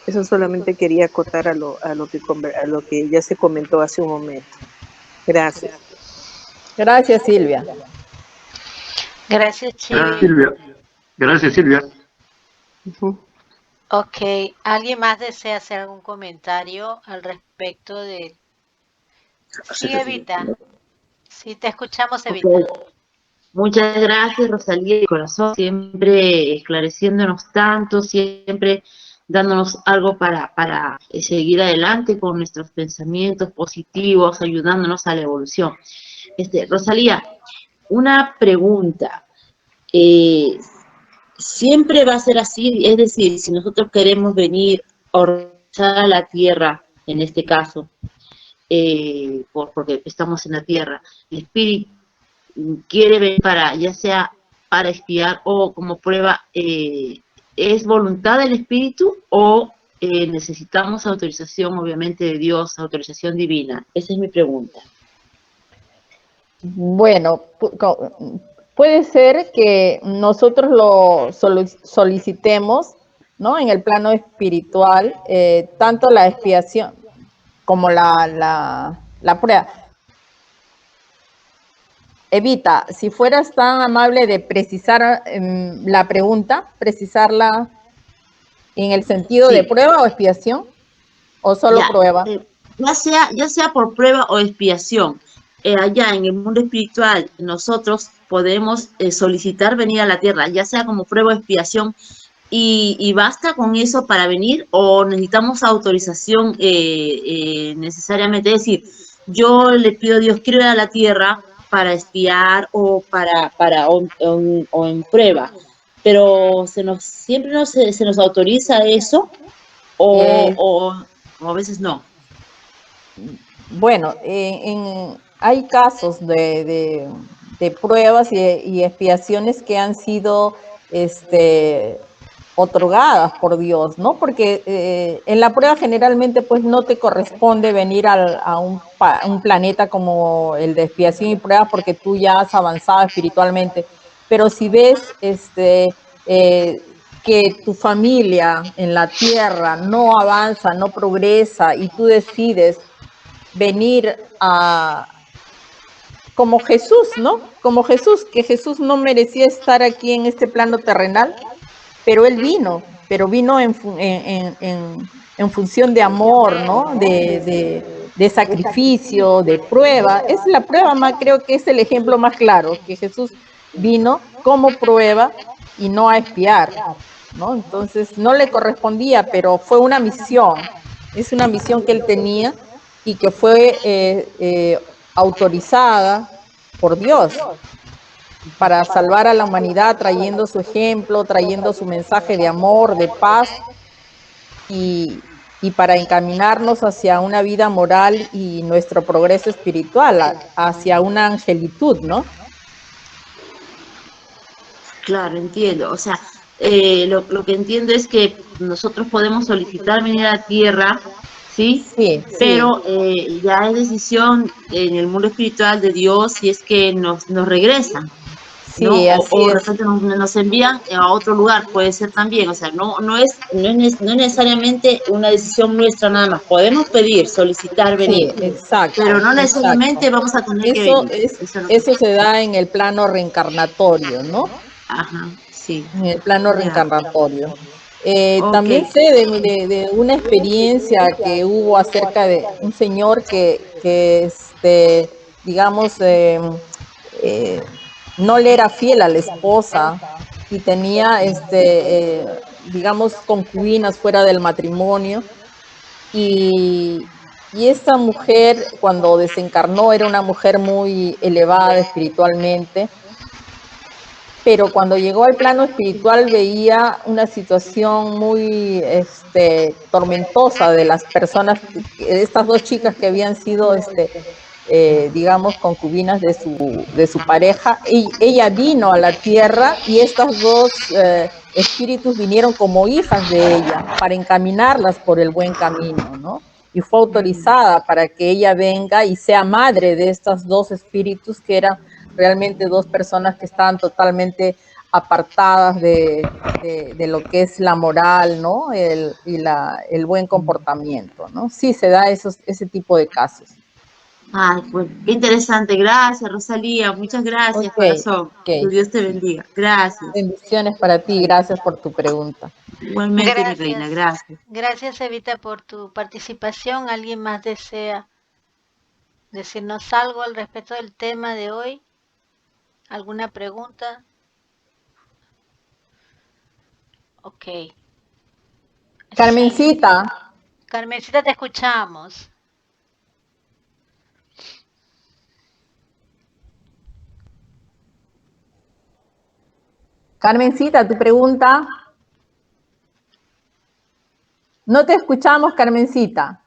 F: Eso solamente quería acotar a lo que ya se comentó hace un momento. Gracias.
A: Gracias, Silvia.
B: Gracias, Chivi.
C: Silvia. Gracias, Silvia.
B: Ok, ¿alguien más desea hacer algún comentario al respecto de...? Sí, Evita. Sí, te escuchamos, Evita.
G: Muchas gracias, Rosalía de corazón, siempre esclareciéndonos tanto, siempre dándonos algo para seguir adelante con nuestros pensamientos positivos, ayudándonos a la evolución. Rosalía, una pregunta. ¿Siempre va a ser así? Es decir, si nosotros queremos venir a organizar a la Tierra, en este caso, porque estamos en la Tierra, el espíritu quiere venir ya sea para espiar o como prueba, ¿es voluntad del espíritu o necesitamos autorización, obviamente, de Dios, autorización divina? Esa es mi pregunta.
A: Bueno, puede ser que nosotros lo solicitemos, ¿no? En el plano espiritual, tanto la expiación como la prueba. Evita, si fueras tan amable de precisar la pregunta, precisarla en el sentido de prueba o expiación, o solo prueba.
G: Ya sea por prueba o expiación. Allá en el mundo espiritual, nosotros podemos solicitar venir a la Tierra, ya sea como prueba o expiación, y basta con eso para venir, o necesitamos autorización necesariamente. Es decir, yo le pido a Dios, quiero ir a la Tierra para espiar o o en prueba, pero siempre se nos autoriza eso, o a veces no.
A: Bueno, hay casos de pruebas y expiaciones que han sido otorgadas por Dios, ¿no? Porque en la prueba generalmente pues no te corresponde venir a un planeta como el de expiación y prueba porque tú ya has avanzado espiritualmente. Pero si ves que tu familia en la tierra no avanza, no progresa y tú decides venir como Jesús, ¿no? Como Jesús, que Jesús no merecía estar aquí en este plano terrenal, pero Él vino, en función de amor, ¿no? De sacrificio, de prueba. Es la prueba más, creo que es el ejemplo más claro, que Jesús vino como prueba y no a espiar, ¿no? Entonces no le correspondía, pero fue una misión, es una misión que Él tenía y que fue autorizada por Dios para salvar a la humanidad, trayendo su ejemplo, trayendo su mensaje de amor, de paz y para encaminarnos hacia una vida moral y nuestro progreso espiritual, hacia una angelitud, ¿no?
G: Claro, entiendo. O sea, lo que entiendo es que nosotros podemos solicitar venir a la Tierra, ¿sí?
A: Sí.
G: Pero ya es decisión en el mundo espiritual de Dios si es que nos regresan, ¿no?
A: Sí, así
G: o de
A: es.
G: repente nos envían a otro lugar, puede ser también. O sea, no es necesariamente una decisión nuestra nada más. Podemos pedir, solicitar venir,
A: Sí, exacto,
G: pero no necesariamente
A: exacto.
G: vamos a tener que venir.
A: Eso se da en el plano reencarnatorio, ¿no?
G: Ajá, sí.
A: En el plano reencarnatorio. También
G: Ok.
A: sé de una experiencia que hubo acerca de un señor que digamos, no le era fiel a la esposa y tenía, digamos, concubinas fuera del matrimonio. Y esta mujer, cuando desencarnó, era una mujer muy elevada espiritualmente, pero cuando llegó al plano espiritual veía una situación muy tormentosa de las personas, estas dos chicas que habían sido digamos, concubinas de su pareja, y ella vino a la tierra y estas dos espíritus vinieron como hijas de ella para encaminarlas por el buen camino, ¿no? Y fue autorizada para que ella venga y sea madre de estos dos espíritus que eran realmente dos personas que estaban totalmente apartadas de lo que es la moral, ¿no? El buen comportamiento, ¿no? Sí, se da ese tipo de casos.
G: Ay, pues, qué interesante. Gracias, Rosalía. Muchas gracias, corazón. Que
A: Ok.
G: Dios te bendiga. Gracias.
A: Bendiciones para ti, gracias por tu pregunta.
G: Igualmente, mi reina, gracias.
B: Gracias, Evita, por tu participación. ¿Alguien más desea decirnos algo al respecto del tema de hoy? ¿Alguna pregunta? Ok.
A: Carmencita.
B: Carmencita, te escuchamos.
A: Carmencita, tu pregunta. No te escuchamos, Carmencita.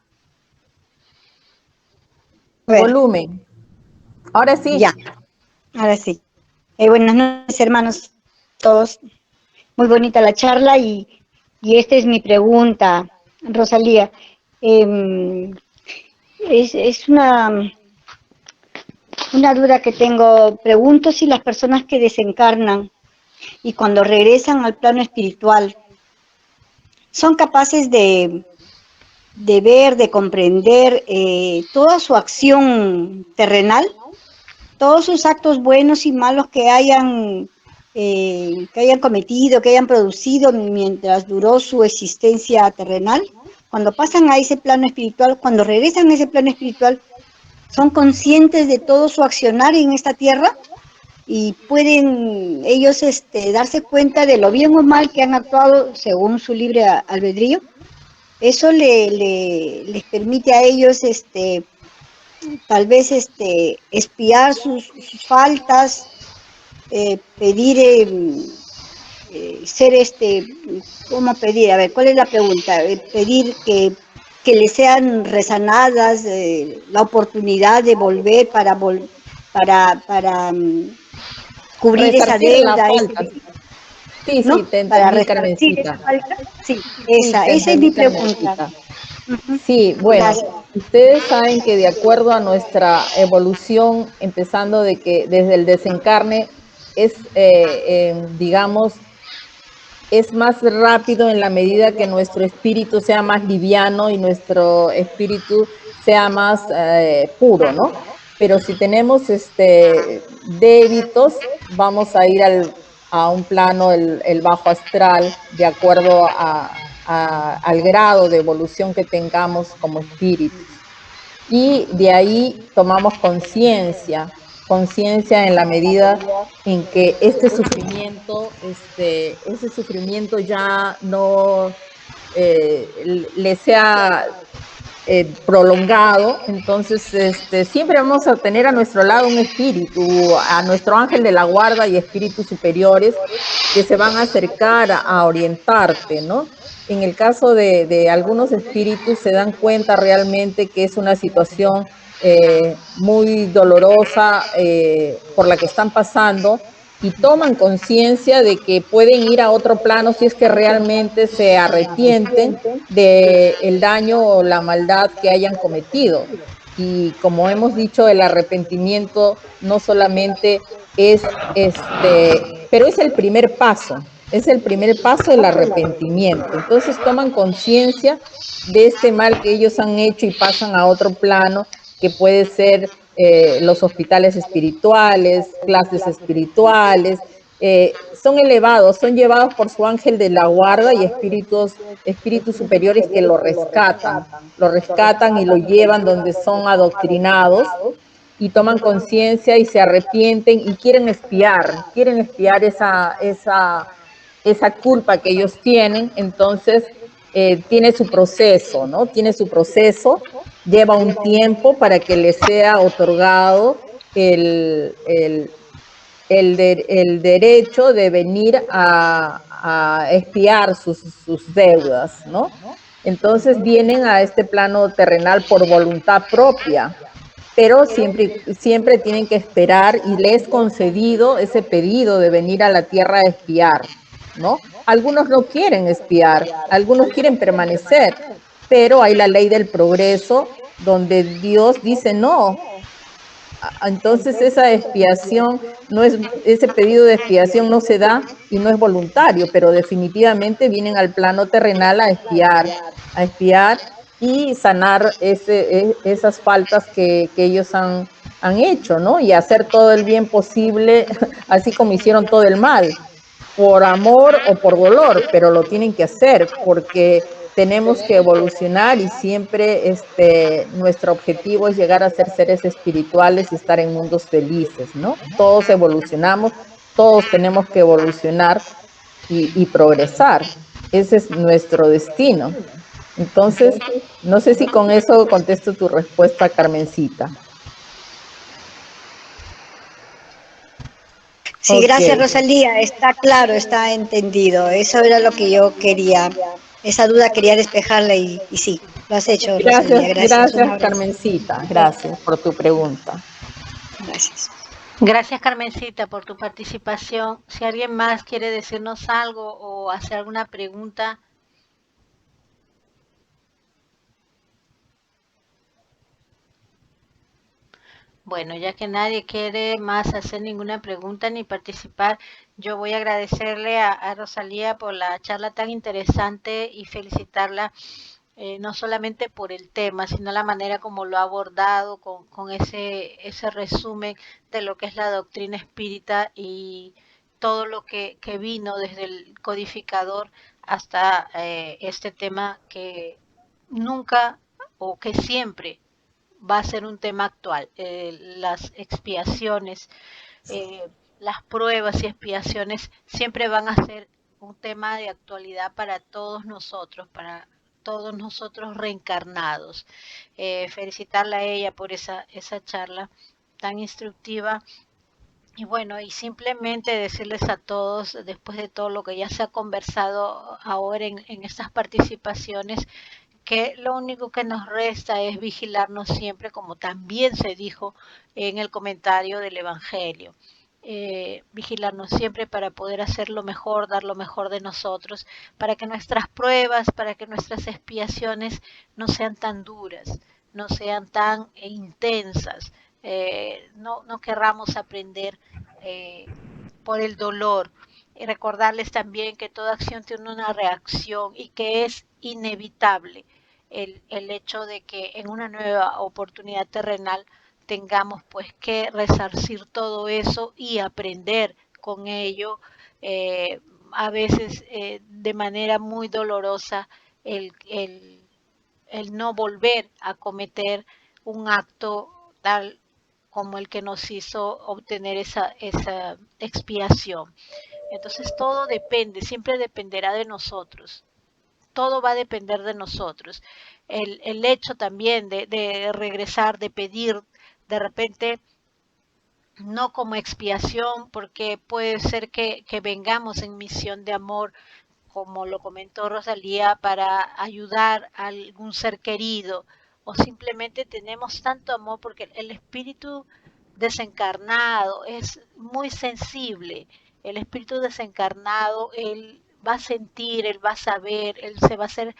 A: Volumen. Ahora sí.
H: Ya, ahora sí. Buenas noches, hermanos, todos. Muy bonita la charla y esta es mi pregunta, Rosalía. Es una duda que tengo. Pregunto si las personas que desencarnan y cuando regresan al plano espiritual son capaces de ver, de comprender toda su acción terrenal, todos sus actos buenos y malos que hayan cometido, que hayan producido mientras duró su existencia terrenal. Cuando pasan a ese plano espiritual, cuando regresan a ese plano espiritual, son conscientes de todo su accionar en esta tierra y pueden ellos darse cuenta de lo bien o mal que han actuado según su libre albedrío. Eso les permite a ellos tal vez espiar sus faltas, pedir ser ¿cómo pedir? A ver, ¿cuál es la pregunta? Pedir que les sean resanadas la oportunidad de volver para cubrir esa deuda.
A: Sí,
H: ¿no?
A: sí, te
H: Para
A: entendí,
H: resarcir esa
A: Carmencita.
H: falta. Sí,
A: Sí,
H: esa es mi pregunta.
A: Sí, bueno,
H: Gracias.
A: ustedes saben que de acuerdo a nuestra evolución, empezando de que desde el desencarne es, digamos, es más rápido en la medida que nuestro espíritu sea más liviano y nuestro espíritu sea más puro, ¿no? Pero si tenemos débitos, vamos a ir a un plano, el bajo astral, de acuerdo al grado de evolución que tengamos como espíritus. Y de ahí tomamos conciencia en la medida en que ese sufrimiento ya no le sea prolongado. Entonces siempre vamos a tener a nuestro lado un espíritu, a nuestro ángel de la guarda y espíritus superiores que se van a acercar a orientarte, ¿no? En el caso de algunos espíritus se dan cuenta realmente que es una situación muy dolorosa por la que están pasando y toman conciencia de que pueden ir a otro plano si es que realmente se arrepienten del daño o la maldad que hayan cometido. Y como hemos dicho, el arrepentimiento no solamente es pero es el primer paso. Es el primer paso el arrepentimiento. Entonces toman conciencia de este mal que ellos han hecho y pasan a otro plano, que puede ser los hospitales espirituales, clases espirituales. Son elevados, son llevados por su ángel de la guarda y espíritus superiores que lo rescatan y lo llevan donde son adoctrinados y toman conciencia y se arrepienten y quieren espiar esa culpa que ellos tienen. Entonces tiene su proceso, ¿no? Tiene su proceso, lleva un tiempo para que les sea otorgado el derecho de venir a expiar sus deudas, ¿no? Entonces vienen a este plano terrenal por voluntad propia pero siempre tienen que esperar y les es concedido ese pedido de venir a la tierra a espiar, ¿no? Algunos no quieren espiar, algunos quieren permanecer, pero hay la ley del progreso donde Dios dice no. Entonces esa expiación no es, ese pedido de expiación no se da y no es voluntario, pero definitivamente vienen al plano terrenal a espiar y sanar esas faltas que ellos han hecho, ¿no? Y hacer todo el bien posible, así como hicieron todo el mal, por amor o por dolor, pero lo tienen que hacer porque tenemos que evolucionar y siempre nuestro objetivo es llegar a ser seres espirituales y estar en mundos felices, ¿no? Todos evolucionamos, todos tenemos que evolucionar y progresar. Ese es nuestro destino. Entonces, no sé si con eso contesto tu respuesta, Carmencita.
H: Sí, gracias Rosalía, está claro, está entendido. Eso era lo que yo quería, esa duda quería despejarla y sí, lo has hecho Rosalía, gracias. Un
A: Gracias,
H: abrazo.
A: Carmencita, gracias por tu pregunta.
H: Gracias.
B: Gracias, Carmencita, por tu participación. Si alguien más quiere decirnos algo o hacer alguna pregunta. Bueno, ya que nadie quiere más hacer ninguna pregunta ni participar, yo voy a agradecerle a Rosalía por la charla tan interesante y felicitarla no solamente por el tema, sino la manera como lo ha abordado con ese resumen de lo que es la doctrina espírita y todo lo que vino desde el codificador hasta este tema que nunca o que siempre va a ser un tema actual. Las expiaciones, eh, las pruebas y expiaciones siempre van a ser un tema de actualidad para para todos nosotros reencarnados. Felicitarla a ella por esa charla tan instructiva. Y bueno, y simplemente decirles a todos, después de todo lo que ya se ha conversado ahora en estas participaciones, que lo único que nos resta es vigilarnos siempre, como también se dijo en el comentario del Evangelio. Vigilarnos siempre para poder hacer lo mejor, dar lo mejor de nosotros, para que nuestras pruebas, para que nuestras expiaciones no sean tan duras, no sean tan intensas, no querramos aprender por el dolor. Y recordarles también que toda acción tiene una reacción y que es inevitable el hecho de que en una nueva oportunidad terrenal tengamos pues que resarcir todo eso y aprender con ello, a veces de manera muy dolorosa, el, el, el no volver a cometer un acto tal como el que nos hizo obtener esa expiación. Entonces todo depende, siempre dependerá de nosotros. Todo va a depender de nosotros. El hecho también de regresar, de pedir, de repente, no como expiación, porque puede ser que vengamos en misión de amor, como lo comentó Rosalía, para ayudar a algún ser querido, o simplemente tenemos tanto amor porque el espíritu desencarnado es muy sensible. El espíritu desencarnado, él va a sentir, él va a saber, él se va a hacer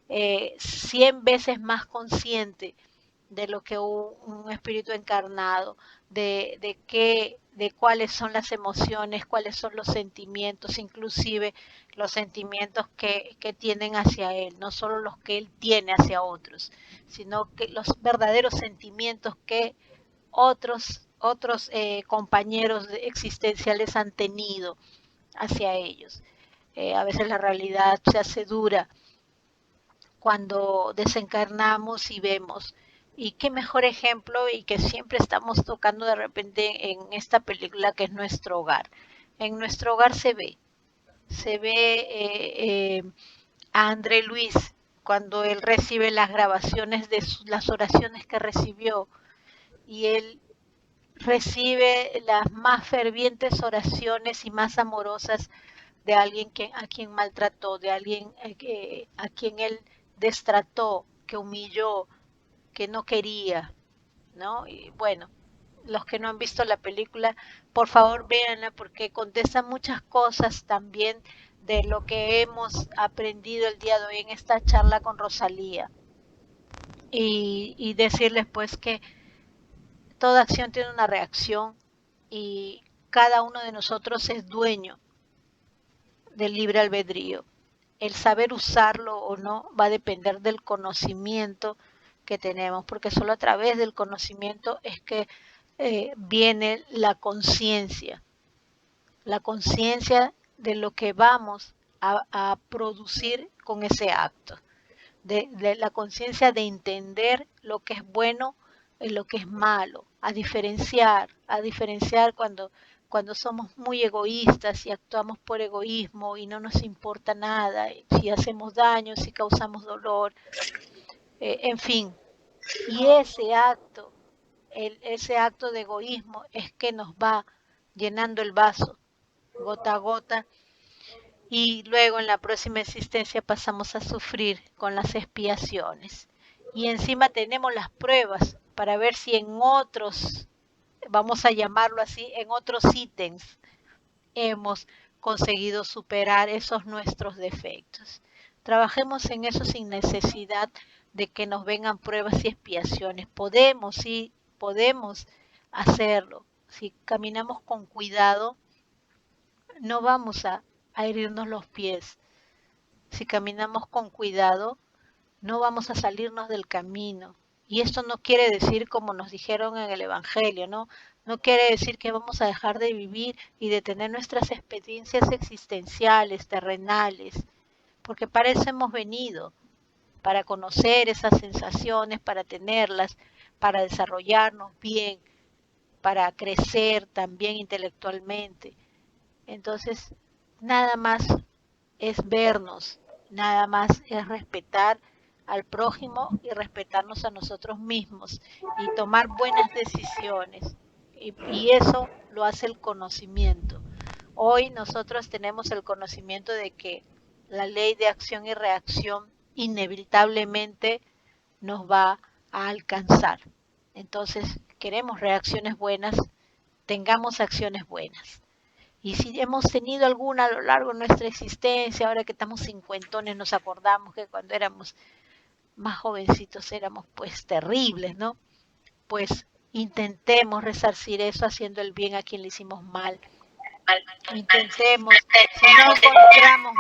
B: 100 veces más consciente de lo que un espíritu encarnado, de cuáles son las emociones, cuáles son los sentimientos, inclusive los sentimientos que tienen hacia él, no solo los que él tiene hacia otros, sino que los verdaderos sentimientos que otros compañeros existenciales han tenido hacia ellos. A veces la realidad se hace dura cuando desencarnamos y vemos. Y qué mejor ejemplo y que siempre estamos tocando de repente en esta película que es nuestro hogar. En nuestro hogar se ve a André Luis cuando él recibe las grabaciones de las oraciones que recibió y él recibe las más fervientes oraciones y más amorosas de alguien a quien maltrató, de alguien a quien él destrató, que humilló, que no quería. ¿no? Y bueno, los que no han visto la película, por favor véanla porque contesta muchas cosas también de lo que hemos aprendido el día de hoy en esta charla con Rosalía. Y decirles pues que toda acción tiene una reacción y cada uno de nosotros es dueño del libre albedrío. El saber usarlo o no va a depender del conocimiento que tenemos, porque solo a través del conocimiento es que viene la conciencia de lo que vamos a producir con ese acto, de la conciencia de entender lo que es bueno y lo que es malo, a diferenciar cuando somos muy egoístas y actuamos por egoísmo y no nos importa nada, si hacemos daño, si causamos dolor, en fin. Y ese acto de egoísmo es que nos va llenando el vaso, gota a gota, y luego en la próxima existencia pasamos a sufrir con las expiaciones. Y encima tenemos las pruebas para ver si en otros, vamos a llamarlo así, en otros ítems hemos conseguido superar esos nuestros defectos. Trabajemos en eso sin necesidad de que nos vengan pruebas y expiaciones. Sí, podemos hacerlo. Si caminamos con cuidado, no vamos a herirnos los pies. Si caminamos con cuidado, no vamos a salirnos del camino. Y esto no quiere decir, como nos dijeron en el Evangelio, ¿no? No quiere decir que vamos a dejar de vivir y de tener nuestras experiencias existenciales, terrenales, porque para eso hemos venido, para conocer esas sensaciones, para tenerlas, para desarrollarnos bien, para crecer también intelectualmente. Entonces, nada más es vernos, nada más es respetar al prójimo y respetarnos a nosotros mismos y tomar buenas decisiones. Y eso lo hace el conocimiento. Hoy nosotros tenemos el conocimiento de que la ley de acción y reacción inevitablemente nos va a alcanzar. Entonces, queremos reacciones buenas, tengamos acciones buenas. Y si hemos tenido alguna a lo largo de nuestra existencia, ahora que estamos cincuentones, nos acordamos que cuando éramos más jovencitos éramos pues terribles, ¿no? Pues intentemos resarcir eso haciendo el bien a quien le hicimos mal. Intentemos, si no encontramos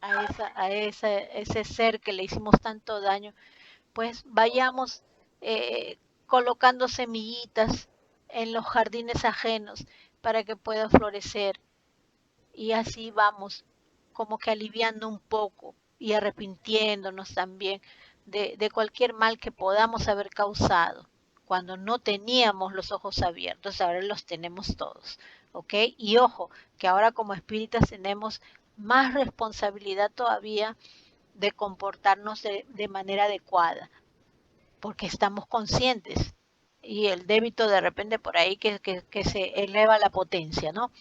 B: más a ese ser que le hicimos tanto daño, pues vayamos colocando semillitas en los jardines ajenos para que pueda florecer. Y así vamos como que aliviando un poco y arrepintiéndonos también de cualquier mal que podamos haber causado cuando no teníamos los ojos abiertos. Ahora los tenemos todos, ¿ok? Y ojo, que ahora como espíritas tenemos más responsabilidad todavía de comportarnos de manera adecuada, porque estamos conscientes y el débito de repente por ahí que se eleva la potencia, ¿no?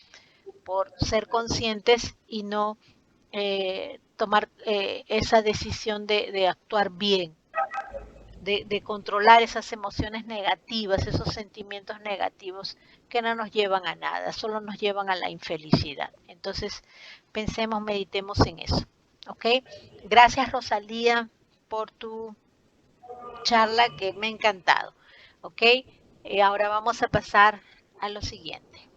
B: Por ser conscientes y no tomar esa decisión de actuar bien, de controlar esas emociones negativas, esos sentimientos negativos que no nos llevan a nada, solo nos llevan a la infelicidad. Entonces, pensemos, meditemos en eso, ¿ok? Gracias, Rosalía, por tu charla que me ha encantado, ¿ok? Ahora vamos a pasar a lo siguiente.